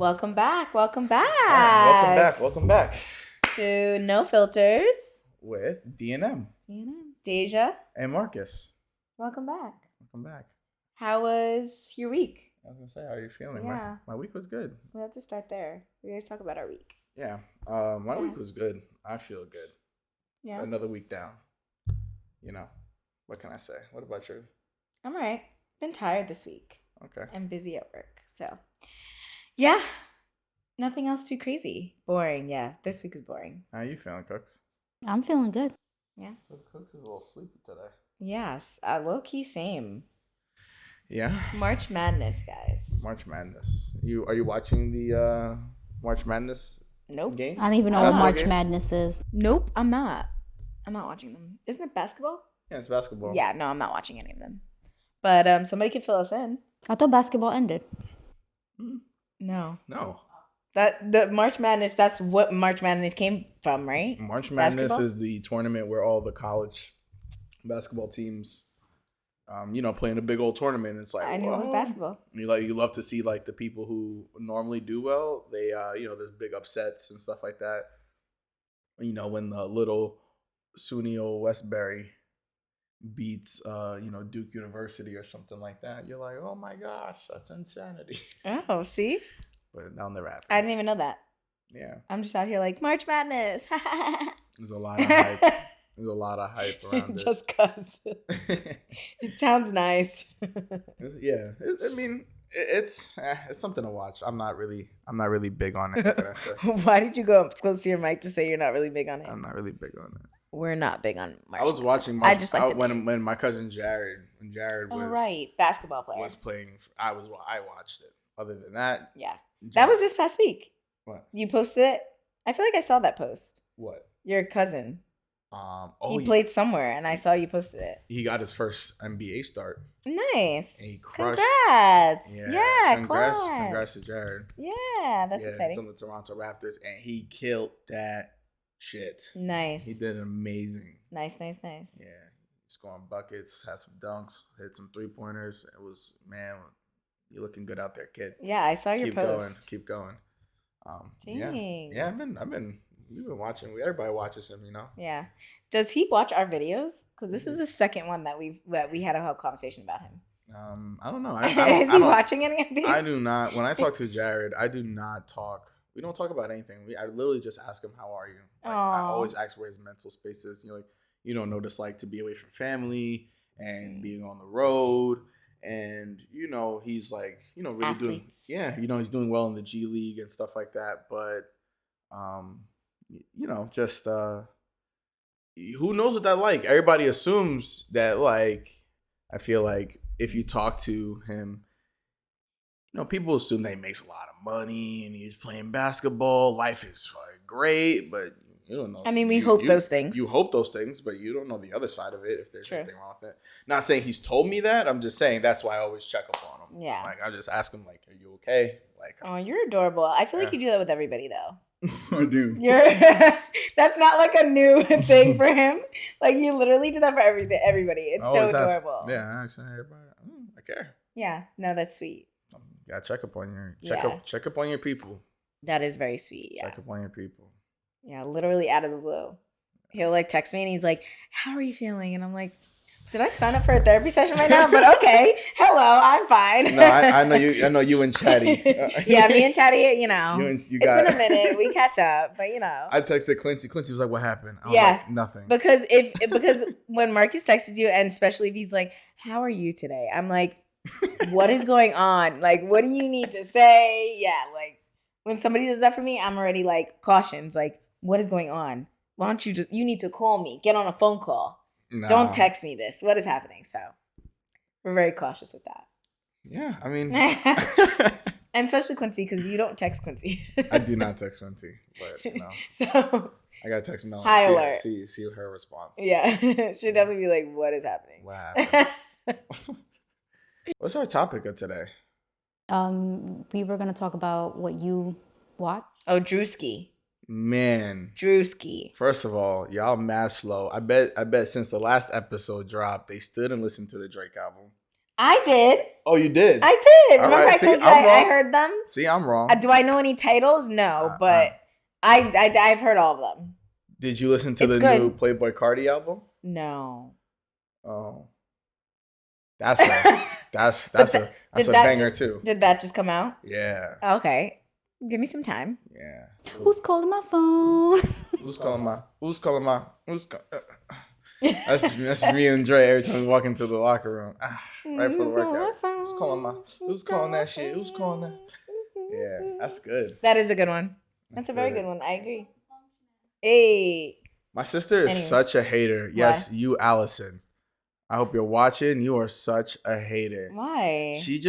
Welcome back. Welcome Yeah, welcome back back. Welcome back to No Filters. with D&M Deja, and Marcus. welcome back. Welcome back. How was your week? I was gonna say, how are you feeling? Yeah. My week was good. We'll have to start there. We always talk about our week. Yeah. My week was good. I feel good. Yeah. Another week down. You know, what can I say? What about you? I'm all right. Been tired this week. Okay. I'm busy at work. So, yeah. Nothing else too crazy. Boring. Yeah. This week was boring. How you feeling, Cooks? I'm feeling good. Yeah. Cooks is a little sleepy today. Yes. Low key, same. Yeah. March Madness, guys. March Madness. Are you watching the March Madness Nope. games? I don't even know what Basketball March games? Madness is. Nope. I'm not watching them. Isn't it basketball? Yeah, it's basketball. Yeah, no, I'm not watching any of them. But somebody can fill us in. I thought basketball ended. No. No. That the March Madness, that's what March Madness came from, right? March Madness Basketball? is the tournament where all the college basketball teams, play in a big old tournament. It's like, I knew it was whoa. basketball. You love to see like the people who normally do well. They there's big upsets and stuff like that. When the little Sunil Westbury beats Duke University or something like that, you're like, oh my gosh, that's insanity. Oh, see? But that'll never happen. I didn't even know that. Yeah, I'm just out here like, March Madness. there's a lot of hype. There's a lot of hype around it. Just cuz. It sounds nice. It's something to watch. I'm not really big on it. What can I say? Why did you go up close to your mic to say you're not really big on it? I'm not really big on it. We're not big on March I was Madness. watching March, I just like when my cousin Jared was basketball player. was playing. I watched it. Other than that, Yeah. That was this past week. what? You posted it? I feel like I saw that post. What? Your cousin. He Played somewhere and I saw you posted it. He got his first NBA start. Nice. And he crushed. Congrats. Yeah, Congrats to Jared. Yeah, that's He's exciting. on the Toronto Raptors, and he killed that shit. Nice. He did amazing. Nice. Yeah, scoring buckets, had some dunks, hit some 3-pointers. It was, man, you're looking good out there, kid. Yeah, I saw your post. Keep going. Dang. Yeah. We've been watching. Everybody watches him, Yeah. Does he watch our videos? Because this is the second one that we had a whole conversation about him. I don't know. Is he watching any of these? I do not. When I talk to Jared, I do not talk. We don't talk about anything. I literally just ask him, "How are you?" Like, I always ask where his mental space is. You don't know what it's like to be away from family and being on the road. And he's like, really Athletes. he's doing well in the G League and stuff like that. But, just who knows what that like? Everybody assumes that, like, I feel like if you talk to him, people assume that he makes a lot of money and he's playing basketball. Life is fucking great, but you don't know. I mean, we hope those things. You hope those things, but you don't know the other side of it, if there's True. anything wrong with it. Not saying he's told me that. I'm just saying that's why I always check up on him. Yeah. Like, I just ask him, like, are you okay? Like, Oh, you're adorable. I feel like you do that with everybody, though. I do. That's not like a new thing for him. Like, you literally do that for everybody. It's so adorable. Yeah, actually, everybody. I care. Yeah. No, that's sweet. Gotta check up on your check up on your people. That is very sweet. Yeah. Check up on your people. Yeah, literally out of the blue. He'll like text me and he's like, "How are you feeling?" And I'm like, "Did I sign up for a therapy session right now?" But okay, hello, I'm fine. No, I know you. I know you and Chatty. Yeah, me and Chatty. You It's been a minute. We catch up, but I texted Quincy. Quincy was like, "What happened?" I was Yeah. like, nothing. because when Marcus texts you, and especially if he's like, "How are you today?" I'm like, "What is going on? Like, what do you need to say?" Yeah, like when somebody does that for me, I'm already like cautions. Like, what is going on? Why don't you you need to call me, get on a phone call. Nah. Don't text me this. What is happening? So we're very cautious with that. Yeah, I mean, And especially Quincy, because you don't text Quincy. I do not text Quincy, but So I gotta text Melanie. High alert. See her response. yeah, she'd definitely be like, "What is happening?" What happened? What's our topic of today? We were gonna talk about what you watch. Oh, Druski. Man, Druski. first of all, y'all mad slow. I bet since the last episode dropped, they stood and listened to the Drake album. I did. Oh, you did? I did. All Remember right, I see, told you I'm I wrong. heard them? See, I'm wrong. Do I know any titles? No, but I've heard all of them. Did you listen to It's the good. new Playboy Cardi album? No. Oh, that's a banger too. Did that just come out? Yeah. Okay. Give me some time. Yeah. Who's calling my phone? Who's calling my? That's me and Dre every time we walk into the locker room. Right for the workout. Who's calling that shit? Who's calling that? Yeah, that's good. That is a good one. That's a very good one. I agree. Hey. My sister is such a hater. Yes, Why? you, Allison. I hope you're watching. You are such a hater. Why? She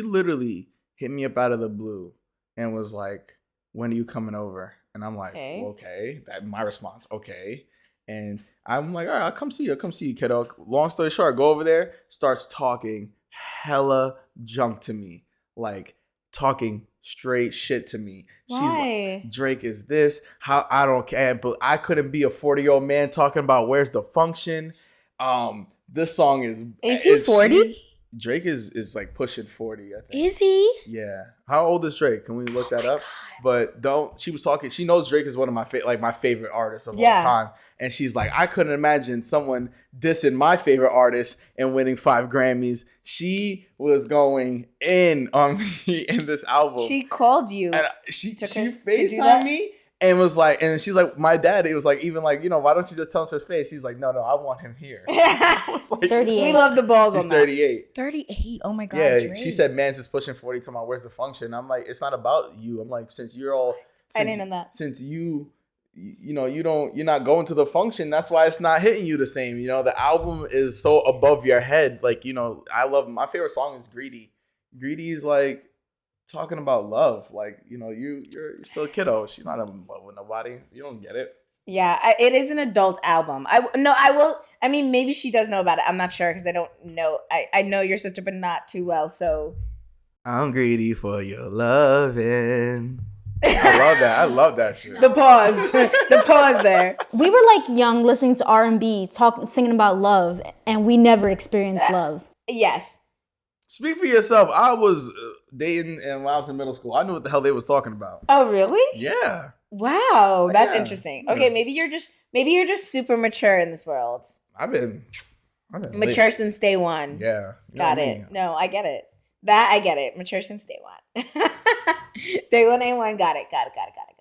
literally hit me up out of the blue and was like, "When are you coming over?" And I'm like, Okay. well, okay. That my response. Okay. And I'm like, all right, I'll come see you, kiddo. Long story short, go over there, starts talking hella junk to me. Like talking straight shit to me. Why? She's like, Drake is this. How I don't care, but I couldn't be a 40-year-old man talking about where's the function. This song is he 40? Drake is like pushing 40, I think. Is he? Yeah. How old is Drake? Can we look that up? God. But she was talking, she knows Drake is one of my my favorite artists of all time. And she's like, I couldn't imagine someone dissing my favorite artist and winning 5 Grammys. She was going in on me in this album. She called you. And she to FaceTimed me and was like, and she's like, my dad, it was like, even like, why don't you just tell him to his face? He's like, no, I want him here. I was like, 38. We love the balls on that. He's 38. 38. Oh my God. Yeah, Drake. she said, man's is pushing 40 to my, where's the function? I'm like, it's not about you. I'm like, since you're all, I didn't know that. Since you're not going to the function, that's why it's not hitting you the same. The album is so above your head. Like, I love, my favorite song is Greedy. Greedy is like talking about love. Like, you're still a kiddo. She's not in love with nobody. You don't get it. Yeah, it is an adult album. I will. I mean, maybe she does know about it. I'm not sure because I don't know. I know your sister, but not too well. So I'm greedy for your loving. I love that shit. The pause there. We were like young, listening to R&B, singing about love, and we never experienced love. Yes. Speak for yourself. I was dating, and when I was in middle school, I knew what the hell they was talking about. Oh, really? Yeah. Wow, that's Yeah. interesting. Okay, maybe you're just super mature in this world. I've been Mature since day one. Yeah. Got it. No, I get it. That I get it. Mature since day one. Day one, A1. Got it.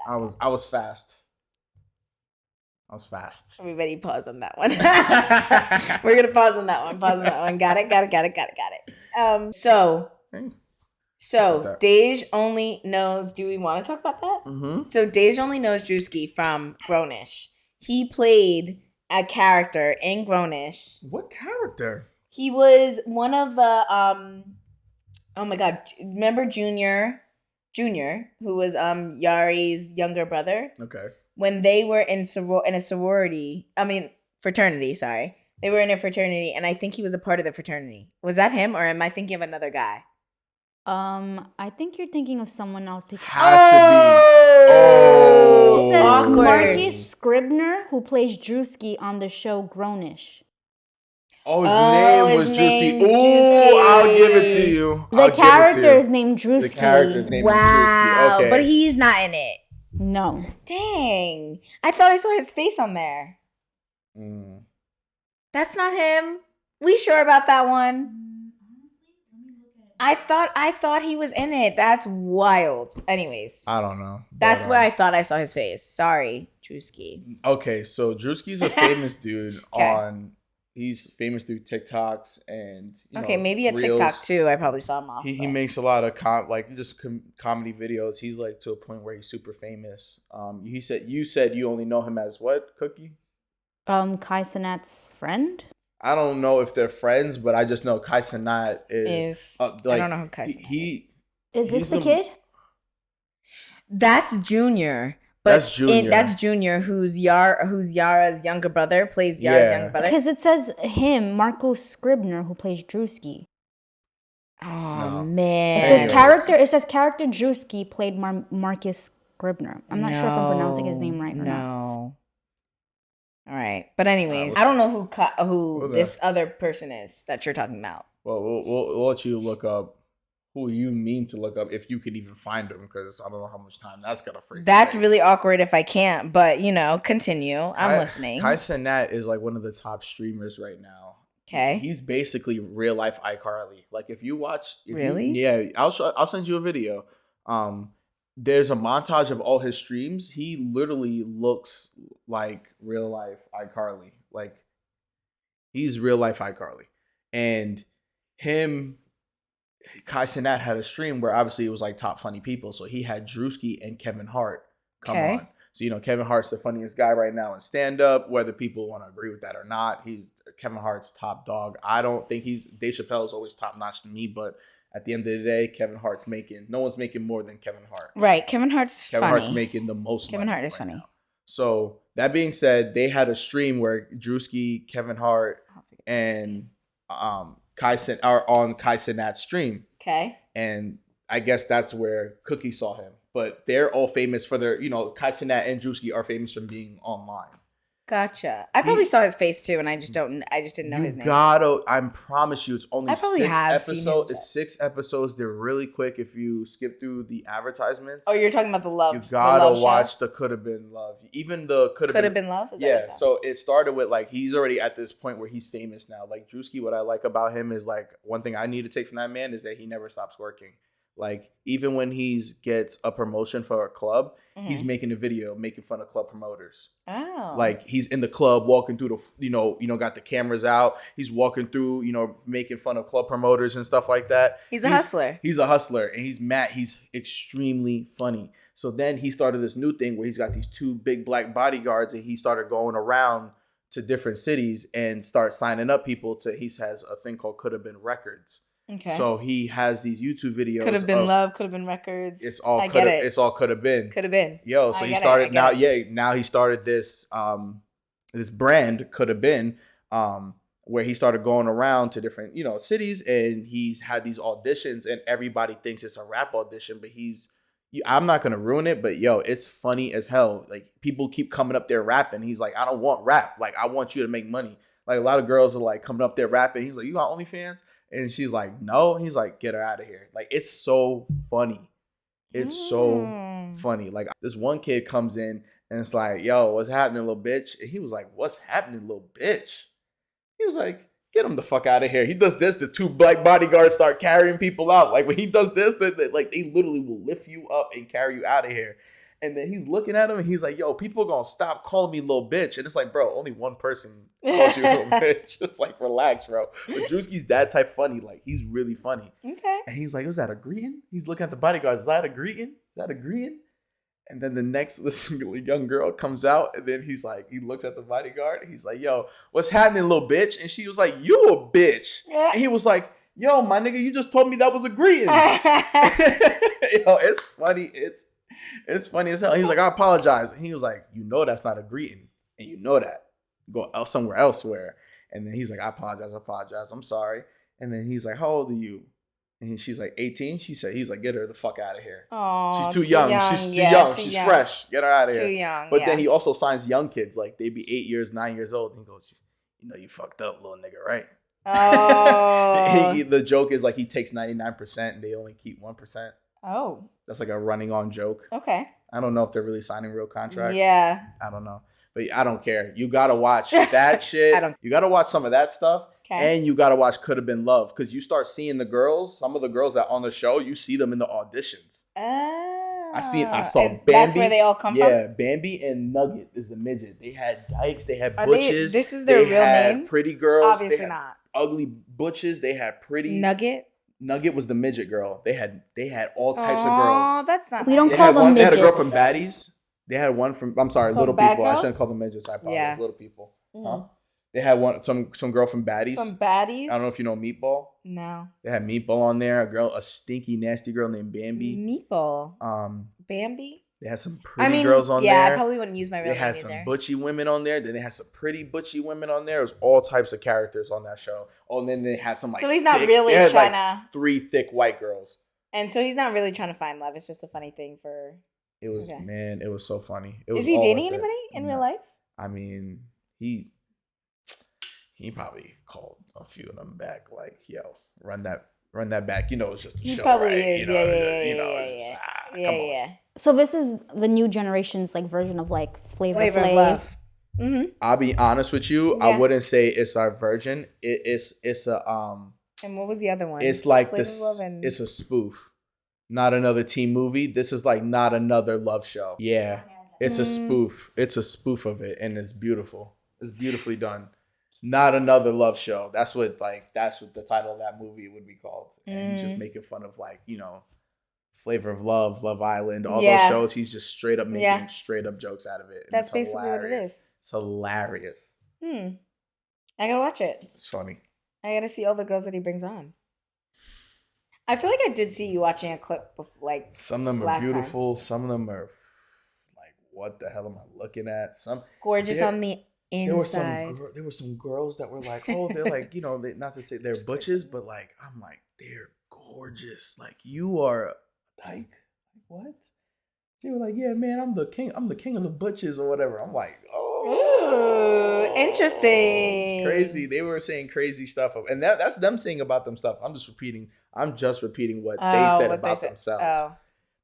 I was fast. Everybody pause on that one. We're gonna pause on that one. Got it. So Dej only knows. Do we want to talk about that? Mm-hmm. So Dej only knows Druski from Grownish. He played a character in Grownish. What character? He was one of the oh my God, remember Junior, who was Yari's younger brother? Okay. When they were in a fraternity, sorry. They were in a fraternity, and I think he was a part of the fraternity. Was that him, or am I thinking of another guy? I think you're thinking of someone else. Has to be. Oh. It says Awkward. Marcus Scribner, who plays Druski on the show Grownish. Oh, his name was Juicy. Ooh, I'll give it to you. The character is named Druski. The character's name is Wow, Druski. Okay. but he's not in it. No. Dang, I thought I saw his face on there. That's not him. We sure about that one? I thought he was in it. That's wild. Anyways, I don't know. that's where I thought I saw his face. Sorry, Druski. Okay, so Druski's a famous dude he's famous through TikToks and maybe a Reels. TikTok too. I probably saw him off. He makes a lot of comedy videos. He's like to a point where he's super famous. You said you only know him as what, Cookie? Kai Cenat's friend. I don't know if they're friends, but I just know Kai Cenat is I don't know who Kai Cenat is. This the kid? That's Junior. But that's Junior. That's Junior, who's Yara's younger brother, plays Yara's younger brother. Because it says him, Marcus Scribner, who plays Druski. Oh man! It says character Druski played Marcus Scribner. I'm not sure if I'm pronouncing his name right or not. All right, but anyways, I don't know who this other person is that you're talking about. Well, we'll let you look up who you mean to look up if you could even find them, because I don't know how much time that's gonna freak. That's really awkward if I can't, but continue. I'm listening. Kai Cenat is like one of the top streamers right now. Okay. He's basically real life iCarly. Like if you watch, Really? I'll send you a video. There's a montage of all his streams. He literally looks like real life iCarly. Like he's real life iCarly, and him. Kai Cenat had a stream where obviously it was like top funny people. So he had Druski and Kevin Hart come on. So, Kevin Hart's the funniest guy right now in stand-up, whether people want to agree with that or not. Kevin Hart's top dog. I don't think Dave Chappelle's always top notch to me, but at the end of the day, Kevin Hart's no one's making more than Kevin Hart. Right. Kevin Hart's making the most Kevin Hart is funny. Now. So that being said, they had a stream where Druski, Kevin Hart, and Kai Cenat's stream. Okay. And I guess that's where Cookie saw him. But they're all famous for their, Kai Cenat and Druski are famous from being online. Gotcha. I probably saw his face too, and I just didn't know his name. I promise you, it's only 6 episodes. It's 6 episodes. They're really quick if you skip through the advertisements. Oh, you're talking about the love. You gotta watch the Coulda Been Love. Even the Coulda Been Love? Is yeah. So it started with he's already at this point where he's famous now. Like Druski, what I like about him is one thing I need to take from that man is that he never stops working. Like even when he gets a promotion for a club, he's making a video making fun of club promoters. Oh. Like he's in the club walking through the got the cameras out. He's walking through, making fun of club promoters and stuff like that. He's a hustler. He's a hustler and he's mad. He's extremely funny. So then he started this new thing where he's got these 2 big black bodyguards and he started going around to different cities and start signing up people he has a thing called Coulda Been Records. Okay. So he has these YouTube videos. Could have been love, could have been records. It's all could have. It's all could have been. Could have been. Yo, so he started now. Yeah, now he started this this brand Could Have Been, where he started going around to different cities, and he's had these auditions, and everybody thinks it's a rap audition, but I'm not gonna ruin it, but it's funny as hell. Like people keep coming up there rapping. He's like, I don't want rap. Like I want you to make money. Like a lot of girls are like coming up there rapping. He's like, you got OnlyFans? And she's like, no. He's like, get her out of here. Like, it's so funny. It's so funny. Like, this one kid comes in and it's like, yo, what's happening, little bitch? And he was like, what's happening, little bitch? He was like, get him the fuck out of here. He does this. The 2 black bodyguards start carrying people out. Like, when he does this, they literally will lift you up and carry you out of here. And then he's looking at him and he's like, yo, people are going to stop calling me little bitch. And it's like, bro, only one person called you little bitch. Just like, relax, bro. But Druski's that type funny. Like, he's really funny. Okay. And he's like, is that a greeting? He's looking at the bodyguards. Is that a greeting? Is that a greeting? And then the next young girl comes out and then he's like, he looks at the bodyguard. And he's like, yo, what's happening, little bitch? And she was like, you a bitch. And he was like, yo, my nigga, you just told me that was a greeting. Yo, it's funny. It's funny as hell. He was like, I apologize. And he was like, that's not a greeting. And that. Go somewhere elsewhere. And then he's like, I apologize. I'm sorry. And then he's like, how old are you? And she's like, 18. He's like, get her the fuck out of here. Oh, she's too young. She's too young. She's fresh. Get her out of here. Too young. But then he also signs young kids. Like they be 8 years, 9 years old. And he goes, you fucked up, little nigga, right? Oh. The joke is like he takes 99% and they only keep 1%. Oh. That's like a running on joke. Okay. I don't know if they're really signing real contracts. Yeah. I don't know. But I don't care. You got to watch that shit. You got to watch some of that stuff. Okay. And you got to watch Could Have Been Love. Because you start seeing some of the girls that on the show, you see them in the auditions. Oh. I saw Bambi. That's where they all come from? Yeah. Bambi and Nugget is the midget. They had dykes. They had butches. This is their real name? They had pretty girls. Obviously not. Ugly butches. They had pretty. Nugget was the midget girl. They had all types of girls. Oh, that's not. We don't call them midgets. They had a girl from Baddies. They had one from. I'm sorry, Little People. Girl? I shouldn't call them midgets. I apologize. Yeah. Little People. Huh? They had some girl from Baddies. From Baddies. I don't know if you know Meatball. No. They had Meatball on there. A stinky, nasty girl named Bambi. Meatball. Bambi. They had some pretty girls on there. Yeah, I probably wouldn't use my real name. They had some butchy women on there. Then they had some pretty butchy women on there. It was all types of characters on that show. Oh, and then they had some So he's not really trying to 3 thick white girls. And so he's not really trying to find love. It's just a funny thing for. It was man. It was so funny. Is he dating anybody in real life? I mean, he he probably called a few of them back. Like, yo, run that back. You know, it's just a He show, probably right? is. You know, Yeah. come on. Yeah. So this is the new generation's like version of like Flavor Flavor of Flav. Love. Mm-hmm. I'll be honest with you. Yeah. I wouldn't say it's our version. It's a And what was the other one? It's like Flavor of this. Love and... It's a spoof. Not another teen movie. This is like not another love show. Yeah, it's a spoof. It's a spoof of it, and it's beautiful. It's beautifully done. Not another love show. That's what the title of that movie would be called. And he's just making fun of like, you know, Flavor of Love, Love Island, all those shows. He's just straight up making straight up jokes out of it. And that's basically what it is. It's hilarious. I gotta watch it. It's funny. I gotta see all the girls that he brings on. I feel like I did see you watching a clip before, like some of them are beautiful. Some of them are like, what the hell am I looking at? Some gorgeous on the inside. There were some girls that were like, oh, they're like, you know, not to say they're butches, but like, I'm like, they're gorgeous. Like, you are like, what? They were like, yeah, man, I'm the king of the butches or whatever. I'm like, oh, ooh, interesting. It's crazy. They were saying crazy stuff, and that's them saying about them stuff. I'm just repeating what they said about themselves. Oh.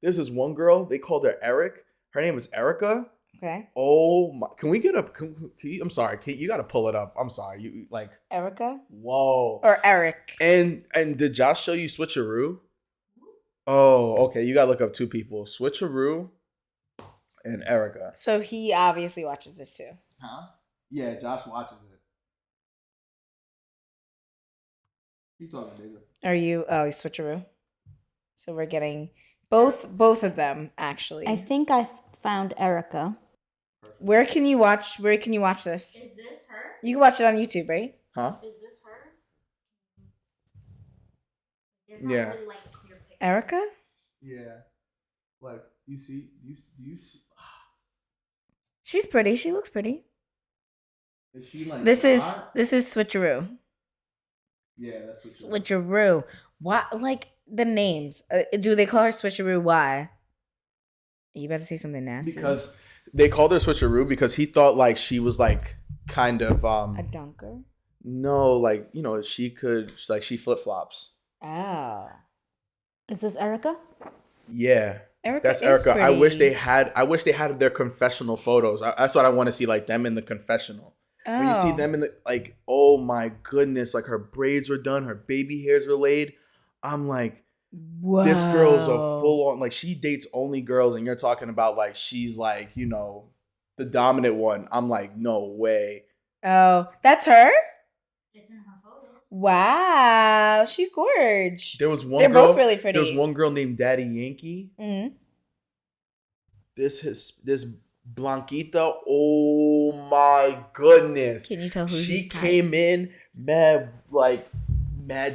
There's this one girl, they called her Eric. Her name is Erica. Okay. Oh my! Can we get up? I'm sorry. You got to pull it up. I'm sorry. You like Erica? Whoa. Or Eric? And did Josh show you Switcheroo? Oh, okay. You gotta look up two people: Switcheroo and Erica. So he obviously watches this too. Huh? Yeah, Josh watches it. You talking, nigga? Are you? Oh, Switcheroo. So we're getting both of them actually. I think I found Erica. Where can you watch this? Is this her? You can watch it on YouTube, right? Huh? Is this her? Yeah. Really like a clear picture. Erica? Yeah. Like, you see? She's pretty. She looks pretty. Is she like This is Switcheroo. Yeah, that's Switcheroo. Why? Like the names? Do they call her Switcheroo? Why? You better say something nasty. Because they called her Switcheroo because he thought like she was like kind of a dunker. No, like, you know, she flip flops. Oh. Is this Erica? Yeah. Erica That's is Erica. pretty. I wish they had their confessional photos. That's what I want to see, like them in the confessional. Oh. When you see them in the, like, oh my goodness, like her braids were done, her baby hairs were laid. I'm like, whoa. This girl's a full on, like, she dates only girls, and you're talking about like she's like, you know, the dominant one. I'm like, no way. Oh, that's her? It's in her photos. Wow, she's gorgeous. There was one They're girl, both really pretty. There was one girl named Daddy Yankee. Mm-hmm. This Blanquita, oh my goodness. Can you tell who she came in mad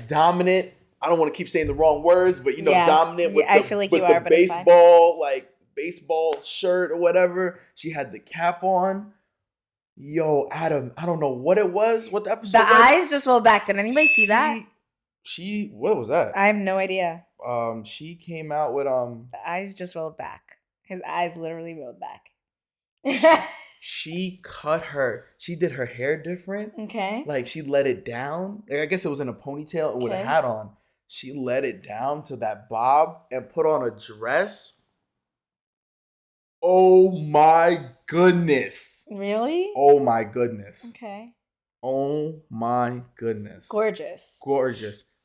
dominant. I don't want to keep saying the wrong words, but you know, dominant with I feel like you are, the baseball shirt or whatever. She had the cap on. Yo, Adam, I don't know what it was. What the episode was. The eyes just rolled back. Did anybody see that? What was that? I have no idea. She came out with The eyes just rolled back. His eyes literally rolled back. She did her hair different. Okay. Like, she let it down. Like, I guess it was in a ponytail and with a hat on. She let it down to that bob and put on a dress. Oh my goodness. Really? Oh my goodness. Okay. Oh my goodness. Gorgeous.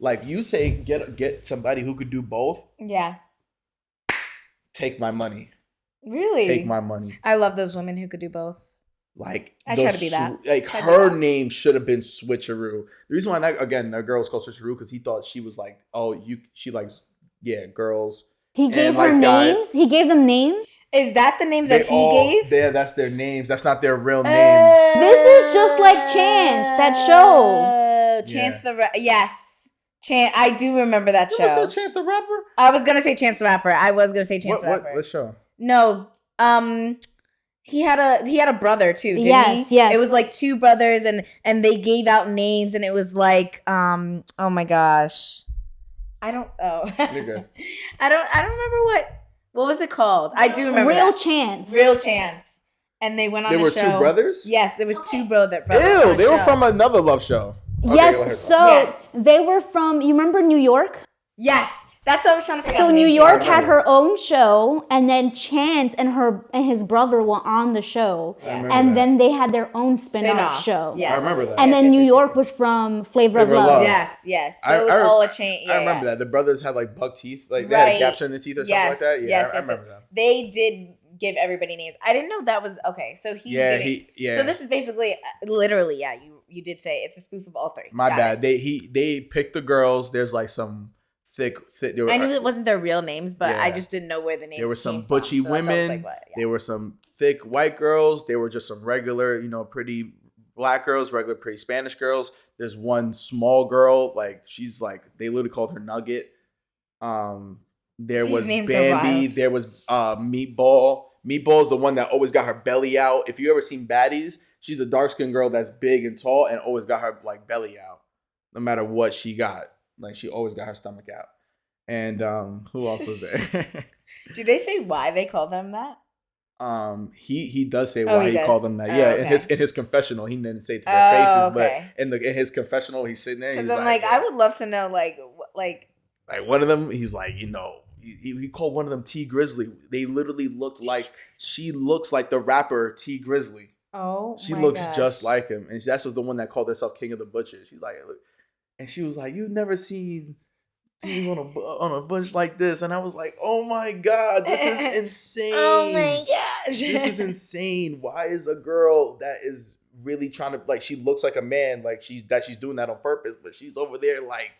Like, you say get somebody who could do both. Yeah. Take my money. Really? Take my money. I love those women who could do both. Like, I try to be that. Like, her name should have been Switcheroo. The reason why that girl was called Switcheroo because he thought she was like, she likes, girls. He gave her names. Guys. He gave them names. Is that the names that he gave? Yeah, that's their names. That's not their real names. This is just like Chance, that show. Chance yes. I do remember that show. Was that Chance the Rapper? I was gonna say Chance the Rapper. What show? No. He had a brother too, didn't he? Yes. It was like two brothers and they gave out names and it was like oh my gosh. You're good. I don't remember what was it called? I do remember Real Chance. Real Chance. and they went on They a were show. two brothers? Yes, there was two brothers. Ew, they were from another love show. Okay, Yes, so Yes. they were from, you remember New York? Yes, that's what I was trying to figure out. So the New names. York Yeah, I had remember. her own show, and then Chance and his brother were on the show, Yes. and then they had their own spin-off Spin-off. show. Yes. I remember that. And Yes, then yes, New yes, York yes, was from Flavor of Flavor of Love. Love. Yes, yes. So I- it was I- all a chain. Yeah, I remember yeah. that. The brothers had like buck teeth. Like they had gaps in the teeth or something like that. Yeah, I remember that. They did give everybody names. I didn't know that was okay. So he's Yeah, giving, yeah. So this is basically literally, yeah. You did say it's a spoof of all three. My Got bad. it. They picked the girls. There's like some thick. They were, I knew it wasn't their real names, but I Yeah. just didn't know where the names. There were some came from, butchy so that's why I was women. like, what? Yeah. There were some thick white girls. There were just some regular, pretty black girls, regular pretty Spanish girls. There's one small girl, like she's like they literally called her Nugget. There These was names are Bambi. wild. There was Meatball. Meatball's the one that always got her belly out. If you ever seen Baddies, she's the dark skinned girl that's big and tall and always got her like belly out, no matter what she got. Like she always got her stomach out. And who else was there? Do they say why they call them that? He does say Oh, why he he does? called them that. Oh, Yeah, okay. in his confessional, he didn't say it to their faces, okay. but in his confessional, he's sitting there. Because He's I'm like, yeah. I would love to know, like One of them, he's like, he called one of them T Grizzly. They literally looked like she looks like the rapper T Grizzly. oh, She my looks gosh. just like him, and that's the one that called herself King of the Butchers. She's like, and she was like, "You've never seen things on a bunch like this," and I was like, "Oh my god, this is insane! Oh my gosh, This is insane! Why is a girl that is really trying to like she looks like a man, like she's doing that on purpose, but she's over there like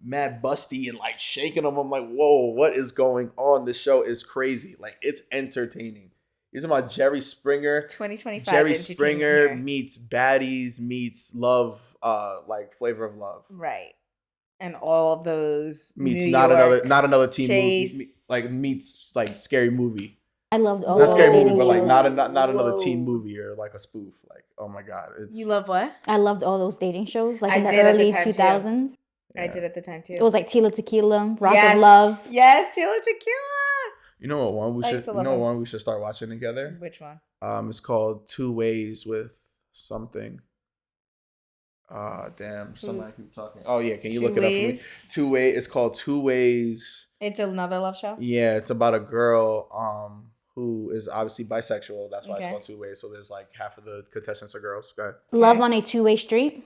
mad busty and like shaking them. I'm like, whoa, what is going on? This show is crazy. Like it's entertaining. You're talking about Jerry Springer. 2025. Jerry entertainment Springer here. meets Baddies meets Love, like Flavor of Love. Right. And all of those Meets New not York, another teen Chase. movie. Like meets like Scary Movie. I loved all Not those Scary Movie, dating but like shows. not another teen Whoa. movie or like a spoof. Like, oh my god, it's You love what? I loved all those dating shows, like I in the did at the early time, too. 2000s. I did at the time too. It was like Tila Tequila, Rock Yes. of Love. Yes, Tila Tequila. You know what one we I should used to you love know her. one we should start watching together? Which one? It's called Two Ways with something. Damn. Somebody keep talking. Oh yeah, can you look it up for me? 2 Ways. It's called 2 Ways. It's another love show. Yeah, it's about a girl who is obviously bisexual. That's why it's Okay. called 2 Ways. So there's like half of the contestants are girls. Go ahead. Love on a Two-Way Street.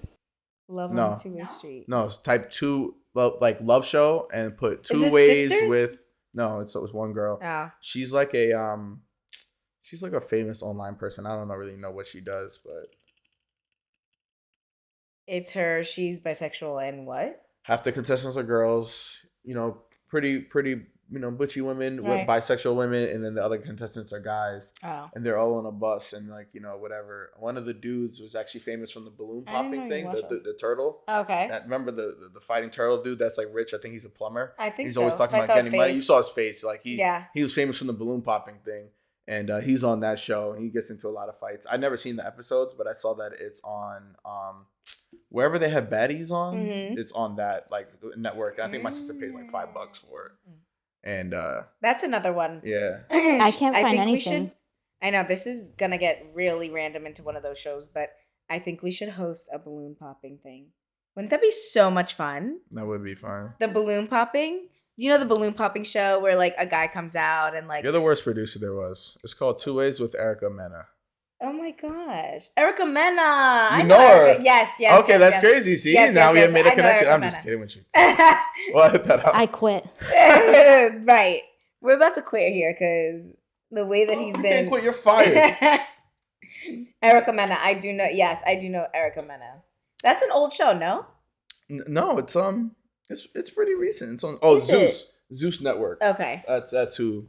Love No. on Two-Way Street. No, it's type 2 love show and put Is 2 it Ways sisters? with no. It's one girl. Oh. She's like a famous online person. I don't really know what she does, but It's her. She's bisexual and what? half the contestants are girls, pretty, butchy women Right. with bisexual women, and then the other contestants are guys, Oh. and they're all on a bus, and like, whatever. One of the dudes was actually famous from the balloon I didn't know popping you thing, watched the turtle. Okay. Remember the fighting turtle dude that's like rich? I think he's a plumber. I think He's so. always talking If I about saw his getting money. You face. saw his face, like he Yeah. was famous from the balloon popping thing, and he's on that show, and he gets into a lot of fights. I've never seen the episodes, but I saw that it's on wherever they have baddies on. Mhm. It's on that like network. I think my sister pays like $5 for it, and That's another one. yeah, I can't find think we anything. should- I know this is gonna get really random into one of those shows, but I think we should host a balloon popping thing. Wouldn't that be so much fun? that would be fun. The balloon popping. You know the balloon popping show where like a guy comes out and like, You're the worst producer there was. It's called 2 Ways with Erica Mena. oh my gosh, Erica Mena. I know her? Erica. Yes, yes. Okay, yes, that's yes. crazy. See, Yes, now yes, we have yes. made a I know connection. Erica I'm just Mena. kidding with you. Well, I hit that out. I quit. Right. We're about to quit here because the way that he's You been. can't quit. You're fired. Erica Mena. I do know. Yes, I do know Erica Mena. That's an old show, no? No, it's pretty recent. It's on Is Zeus Network. Okay. That's who.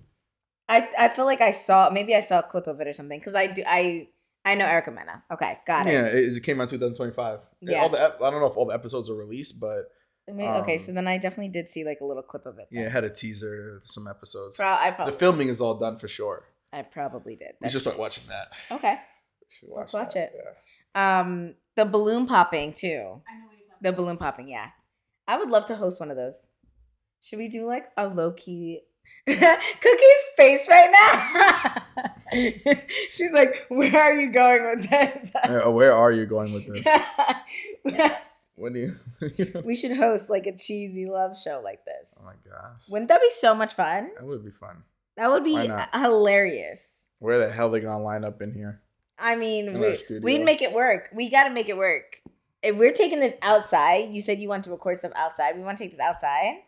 I feel like I saw a clip of it or something because I know Erica Mena. Okay, got it. Yeah, it came out 2025. Yeah. I don't know if all the episodes are released, but Okay, so then I definitely did see like a little clip of it. yeah, it had a teaser, some episodes. I The probably filming is all done for sure. I probably did. We should start watching that. Okay. We should Let's watch that, it. yeah. The balloon popping too. I know what you're talking The balloon popping, yeah. I would love to host one of those. Should we do like a low key Cookie's face right now? She's like, where are you going with this? Where are you going with this? What do you? We should host like a cheesy love show like this. Oh my gosh. Wouldn't that be so much fun? That would be fun. That would be hilarious. Where the hell they gonna line up in here? I mean, studio. we'd make it work. We got to make it work. If we're taking this outside, you said you want to record stuff outside. We want to take this outside.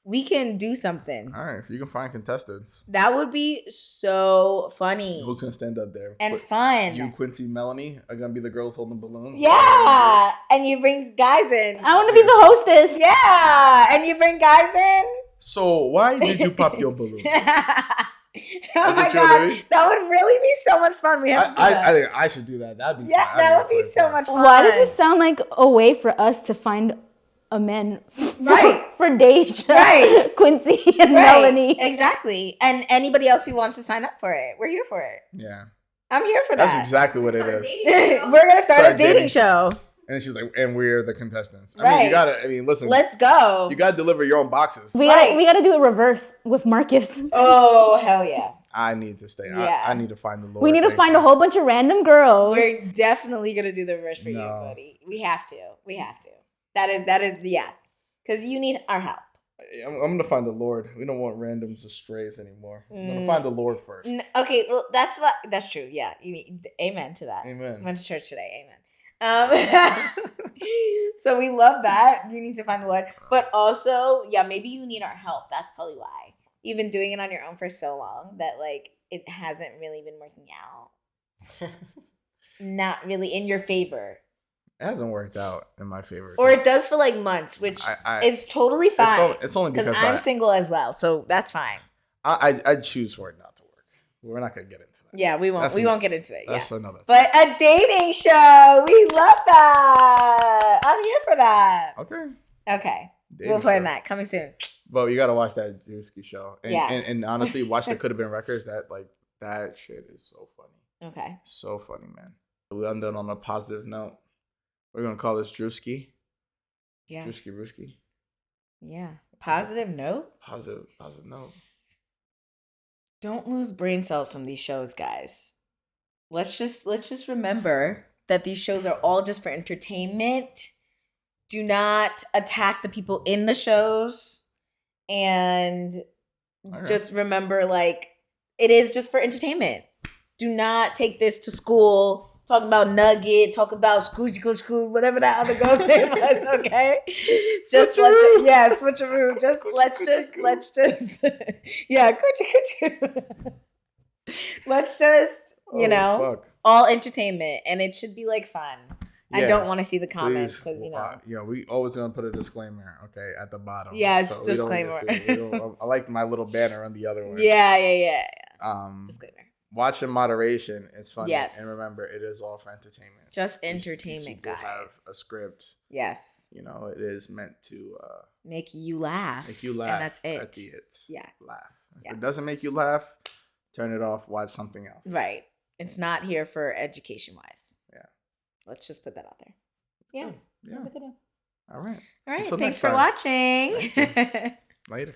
We can do something. All right, if you can find contestants. That would be so funny. Who's gonna stand up there? And fun. You, Quincy, Melanie are gonna be the girls holding balloons. Yeah, and you bring guys in. I want to be the hostess. Yeah, and you bring guys in. So why did you pop your balloon? Oh my god, that would really be so much fun. We have to do that. I think I should do that. That'd be fun. That would be so much fun. Why does it sound like a way for us to find a man right for Deja, right, Quincy, and Melanie? Exactly. And anybody else who wants to sign up for it, we're here for it. Yeah, I'm here for that. That's exactly what it is. We're gonna start a dating show. And she's like, and we're the contestants. I right. mean, you gotta. I mean, listen. Let's go. You gotta deliver your own boxes. We gotta do it reverse with Marcus. Oh hell yeah! I need to stay. Yeah. I need to find the Lord. We need to find a whole bunch of random girls. We're definitely gonna do the reverse for you, buddy. We have to. We have to. That is yeah. Because you need our help. I'm gonna find the Lord. We don't want randoms or strays anymore. I'm gonna find the Lord first. Okay, well that's true. Yeah, you need amen to that. Amen. Went to church today. Amen. So we love that. You need to find the Lord, but also, yeah, maybe you need our help. That's probably why you've been doing it on your own for so long that like it hasn't really been working out. Not really in your favor. It hasn't worked out in my favor. Or it does for like months, which is totally fine. It's only because I'm single as well, so that's fine. I'd choose for it not to work. We're not gonna get into that. Yeah, we won't. We won't get into it. That's another. But a dating show, we love that. I'm here for that. Okay. We'll plan that coming soon. But you gotta watch that Druski show. And, yeah. And honestly, watch the Coulda Been Records. That shit is so funny. Okay. So funny, man. We end it on a positive note. We're gonna call this Druski. Yeah. Druski. Yeah. Positive note. Positive note. Don't lose brain cells from these shows, guys. Let's just remember that these shows are all just for entertainment. Do not attack the people in the shows, and just remember, like, it is just for entertainment. Do not take this to school. Talk about Nugget, talk about Scoochie, whatever that other girl's name was, okay? Just switcheroo. Let's just, yeah, coochie. Let's just, all entertainment, and it should be like fun. Yeah, I don't want to see the comments because, we always gonna put a disclaimer, okay, at the bottom. Yes, so disclaimer. I like my little banner on the other one. Yeah. Disclaimer. Watch in moderation. It's funny. Yes. And remember, it is all for entertainment. Just entertainment, guys. Have a script. Yes. It is meant to make you laugh. And that's it. At the it. Yeah. Laugh. If it doesn't make you laugh, turn it off. Watch something else. Right. It's not here for education wise. Yeah. Let's just put that out there. Yeah. That's a good one. All right. Thanks for watching. Later.